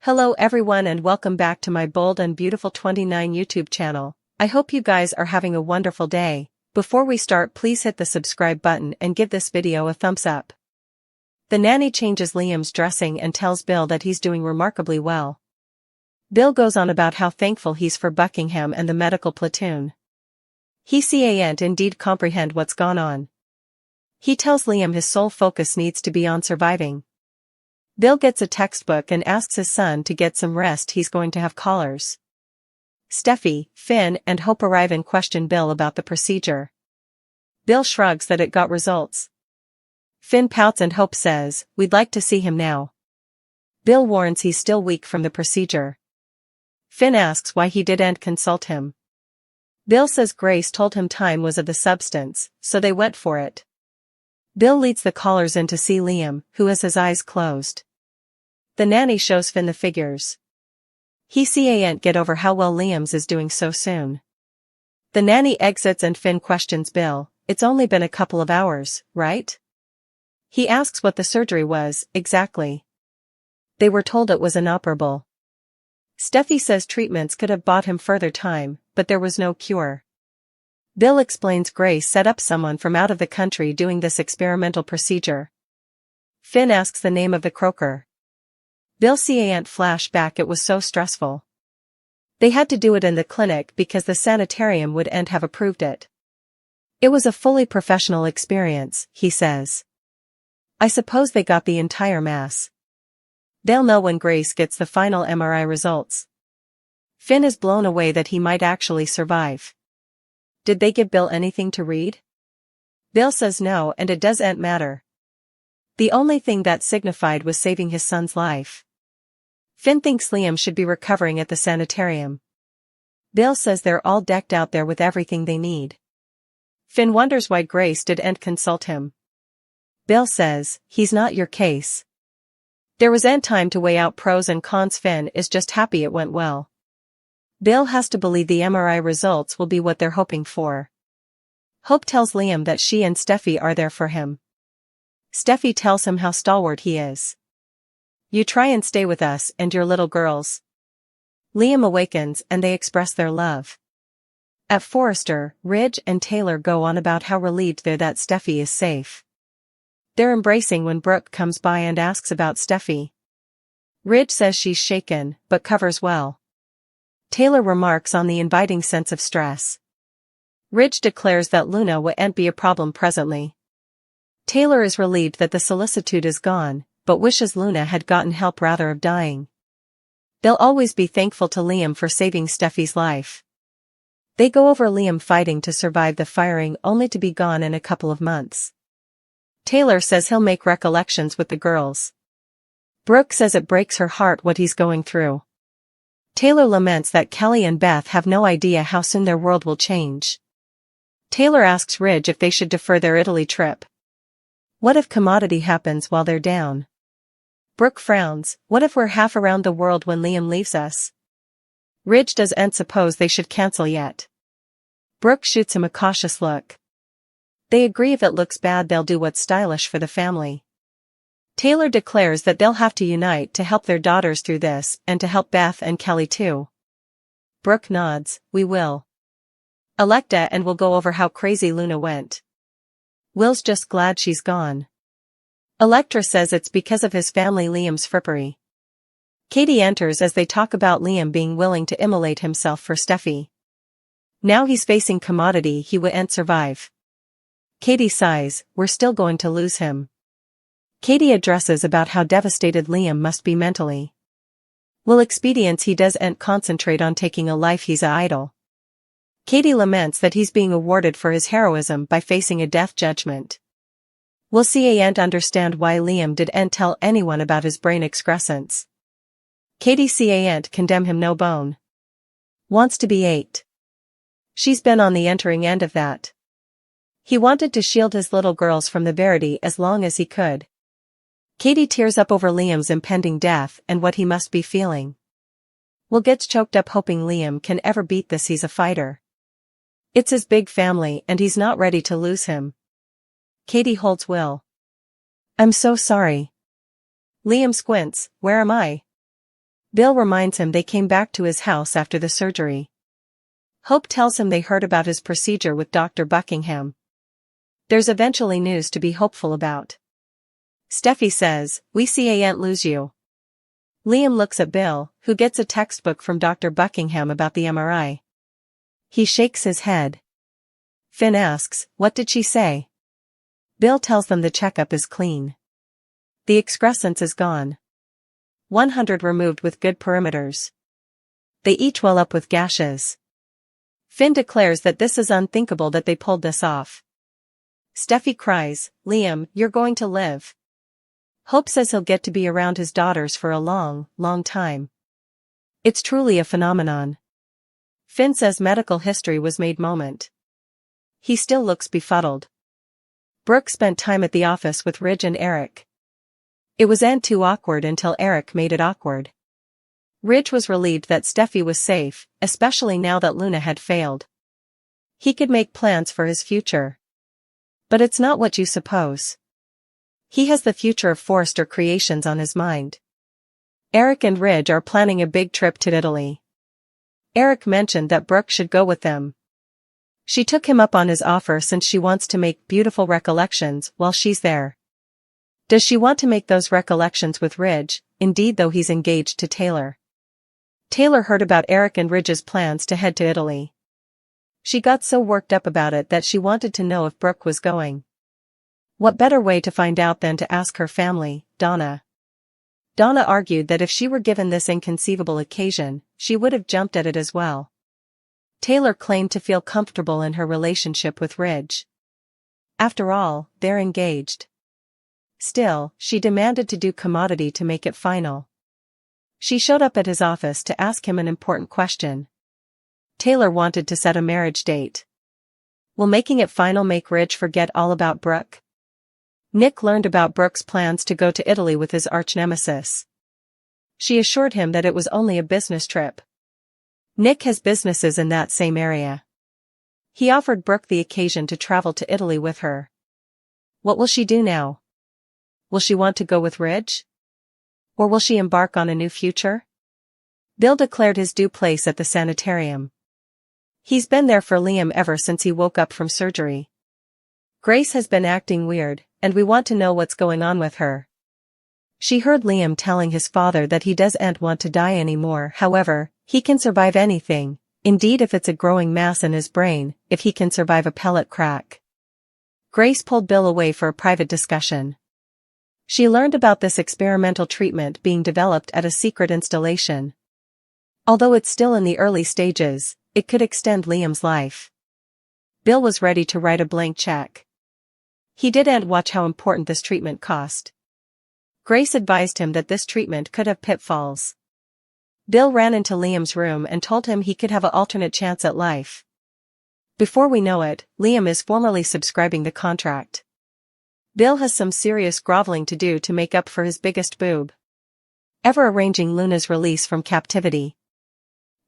Hello everyone and welcome back to my Bold and Beautiful 29 YouTube channel. I hope you guys are having a wonderful day. Before we start, please hit the subscribe button and give this video a thumbs up. The nanny changes Liam's dressing and tells Bill that he's doing remarkably well. Bill goes on about how thankful he's for Buckingham and the medical platoon. He can't indeed comprehend what's gone on. He tells Liam his sole focus needs to be on surviving. Bill gets a textbook and asks his son to get some rest, he's going to have callers. Steffi, Finn, and Hope arrive and question Bill about the procedure. Bill shrugs that it got results. Finn pouts and Hope says, "We'd like to see him now." Bill warns he's still weak from the procedure. Finn asks why he didn't consult him. Bill says Grace told him time was of the substance, so they went for it. Bill leads the callers in to see Liam, who has his eyes closed. The nanny shows Finn the figures. He can't get over how well Liam's is doing so soon. The nanny exits and Finn questions Bill, "It's only been a couple of hours, right?" He asks what the surgery was, exactly. They were told it was inoperable. Steffi says treatments could have bought him further time, but there was no cure. Bill explains Grace set up someone from out of the country doing this experimental procedure. Finn asks the name of the croaker. Bill can't flash back, it was so stressful. They had to do it in the clinic because the sanitarium wouldn't have approved it. It was a fully professional experience, he says. I suppose they got the entire mass. They'll know when Grace gets the final MRI results. Finn is blown away that he might actually survive. Did they give Bill anything to read? Bill says no, and it doesn't matter. The only thing that signified was saving his son's life. Finn thinks Liam should be recovering at the sanitarium. Bill says they're all decked out there with everything they need. Finn wonders why Grace didn't consult him. Bill says, "He's not your case." There wasn't time to weigh out pros and cons. Finn is just happy it went well. Bill has to believe the MRI results will be what they're hoping for. Hope tells Liam that she and Steffi are there for him. Steffi tells him how stalwart he is. "You try and stay with us and your little girls." Liam awakens and they express their love. At Forrester, Ridge and Taylor go on about how relieved they're that Steffi is safe. They're embracing when Brooke comes by and asks about Steffi. Ridge says she's shaken, but covers well. Taylor remarks on the inviting sense of stress. Ridge declares that Luna won't be a problem presently. Taylor is relieved that the solicitude is gone, but wishes Luna had gotten help rather of dying. They'll always be thankful to Liam for saving Steffi's life. They go over Liam fighting to survive the firing only to be gone in a couple of months. Taylor says he'll make recollections with the girls. Brooke says it breaks her heart what he's going through. Taylor laments that Kelly and Beth have no idea how soon their world will change. Taylor asks Ridge if they should defer their Italy trip. What if commodity happens while they're down? Brooke frowns, what if we're half around the world when Liam leaves us? Ridge doesn't suppose they should cancel yet. Brooke shoots him a cautious look. They agree if it looks bad they'll do what's stylish for the family. Taylor declares that they'll have to unite to help their daughters through this and to help Beth and Kelly too. Brooke nods, "We will." Electa and will go over how crazy Luna went. Will's just glad she's gone. Electra says it's because of his family, Liam's frippery. Katie enters as they talk about Liam being willing to immolate himself for Steffi. Now he's facing commodity he wouldn't survive. Katie sighs, "We're still going to lose him." Katie addresses about how devastated Liam must be mentally. Will expedience he doesn't concentrate on taking a life, he's a idol. Katie laments that he's being awarded for his heroism by facing a death judgment. Will can't understand why Liam didn't tell anyone about his brain excrescence. Katie can't condemn him no bone. Wants to be ate. She's been on the entering end of that. He wanted to shield his little girls from the Verity as long as he could. Katie tears up over Liam's impending death and what he must be feeling. Will gets choked up hoping Liam can ever beat this, he's a fighter. It's his big family and he's not ready to lose him. Katie holds Will. "I'm so sorry." Liam squints, "Where am I?" Bill reminds him they came back to his house after the surgery. Hope tells him they heard about his procedure with Dr. Buckingham. There's eventually news to be hopeful about. Steffi says, "We can't lose you." Liam looks at Bill, who gets a textbook from Dr. Buckingham about the MRI. He shakes his head. Finn asks, "What did she say?" Bill tells them the checkup is clean. The excrescence is gone. 100 removed with good perimeters. They each well up with gashes. Finn declares that this is unthinkable that they pulled this off. Steffi cries, "Liam, you're going to live." Hope says he'll get to be around his daughters for a long, long time. It's truly a phenomenon. Finn says medical history was made moment. He still looks befuddled. Brooke spent time at the office with Ridge and Eric. It was too awkward until Eric made it awkward. Ridge was relieved that Steffi was safe, especially now that Luna had failed. He could make plans for his future. But it's not what you suppose. He has the future of Forrester Creations on his mind. Eric and Ridge are planning a big trip to Italy. Eric mentioned that Brooke should go with them. She took him up on his offer since she wants to make beautiful recollections while she's there. Does she want to make those recollections with Ridge, indeed though he's engaged to Taylor? Taylor heard about Eric and Ridge's plans to head to Italy. She got so worked up about it that she wanted to know if Brooke was going. What better way to find out than to ask her family, Donna? Donna argued that if she were given this inconceivable occasion, she would have jumped at it as well. Taylor claimed to feel comfortable in her relationship with Ridge. After all, they're engaged. Still, she demanded to do commodity to make it final. She showed up at his office to ask him an important question. Taylor wanted to set a marriage date. Will making it final make Ridge forget all about Brooke? Nick learned about Brooke's plans to go to Italy with his arch-nemesis. She assured him that it was only a business trip. Nick has businesses in that same area. He offered Brooke the occasion to travel to Italy with her. What will she do now? Will she want to go with Ridge? Or will she embark on a new future? Bill declared his due place at the sanitarium. He's been there for Liam ever since he woke up from surgery. Grace has been acting weird, and we want to know what's going on with her. She heard Liam telling his father that he doesn't want to die anymore. However, he can survive anything, indeed if it's a growing mass in his brain, if he can survive a pellet crack. Grace pulled Bill away for a private discussion. She learned about this experimental treatment being developed at a secret installation. Although it's still in the early stages, it could extend Liam's life. Bill was ready to write a blank check. He didn't watch how important this treatment cost. Grace advised him that this treatment could have pitfalls. Bill ran into Liam's room and told him he could have an alternate chance at life. Before we know it, Liam is formally subscribing the contract. Bill has some serious groveling to do to make up for his biggest boob. Ever arranging Luna's release from captivity.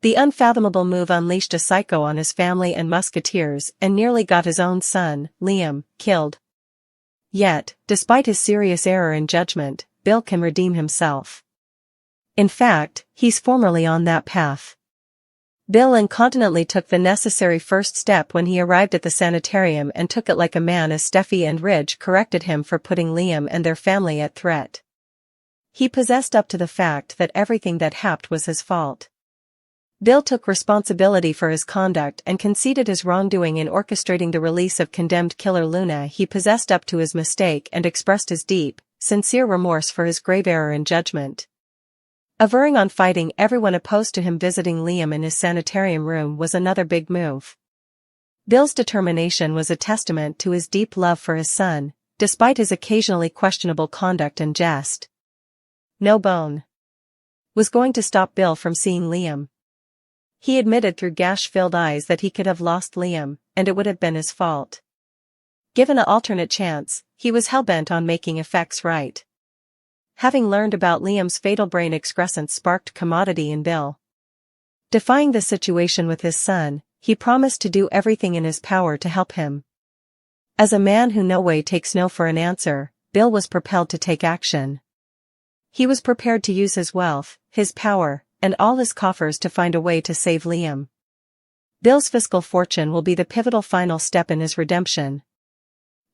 The unfathomable move unleashed a psycho on his family and musketeers and nearly got his own son, Liam, killed. Yet, despite his serious error in judgment, Bill can redeem himself. In fact, he's formerly on that path. Bill incontinently took the necessary first step when he arrived at the sanitarium and took it like a man as Steffi and Ridge corrected him for putting Liam and their family at threat. He possessed up to the fact that everything that happened was his fault. Bill took responsibility for his conduct and conceded his wrongdoing in orchestrating the release of condemned killer Luna. He possessed up to his mistake and expressed his deep, sincere remorse for his grave error in judgment. Averring on fighting everyone opposed to him, visiting Liam in his sanitarium room was another big move. Bill's determination was a testament to his deep love for his son, despite his occasionally questionable conduct and jest. No bone was going to stop Bill from seeing Liam. He admitted through gash-filled eyes that he could have lost Liam, and it would have been his fault. Given an alternate chance, he was hell-bent on making effects right. Having learned about Liam's fatal brain excrescence sparked commodity in Bill. Defying the situation with his son, he promised to do everything in his power to help him. As a man who no way takes no for an answer, Bill was propelled to take action. He was prepared to use his wealth, his power, and all his coffers to find a way to save Liam. Bill's fiscal fortune will be the pivotal final step in his redemption.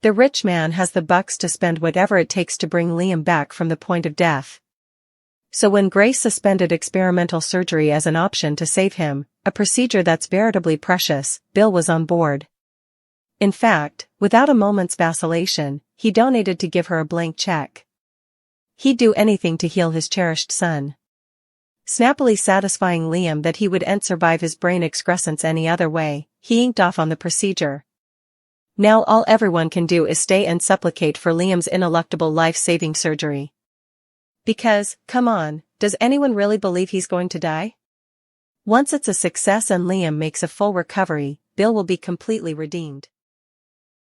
The rich man has the bucks to spend whatever it takes to bring Liam back from the point of death. So when Grace suspended experimental surgery as an option to save him, a procedure that's veritably precious, Bill was on board. In fact, without a moment's vacillation, he donated to give her a blank check. He'd do anything to heal his cherished son. Snappily satisfying Liam that he wouldn't survive his brain excrescence any other way, he inked off on the procedure. Now all everyone can do is stay and supplicate for Liam's ineluctable life-saving surgery. Because, come on, does anyone really believe he's going to die? Once it's a success and Liam makes a full recovery, Bill will be completely redeemed.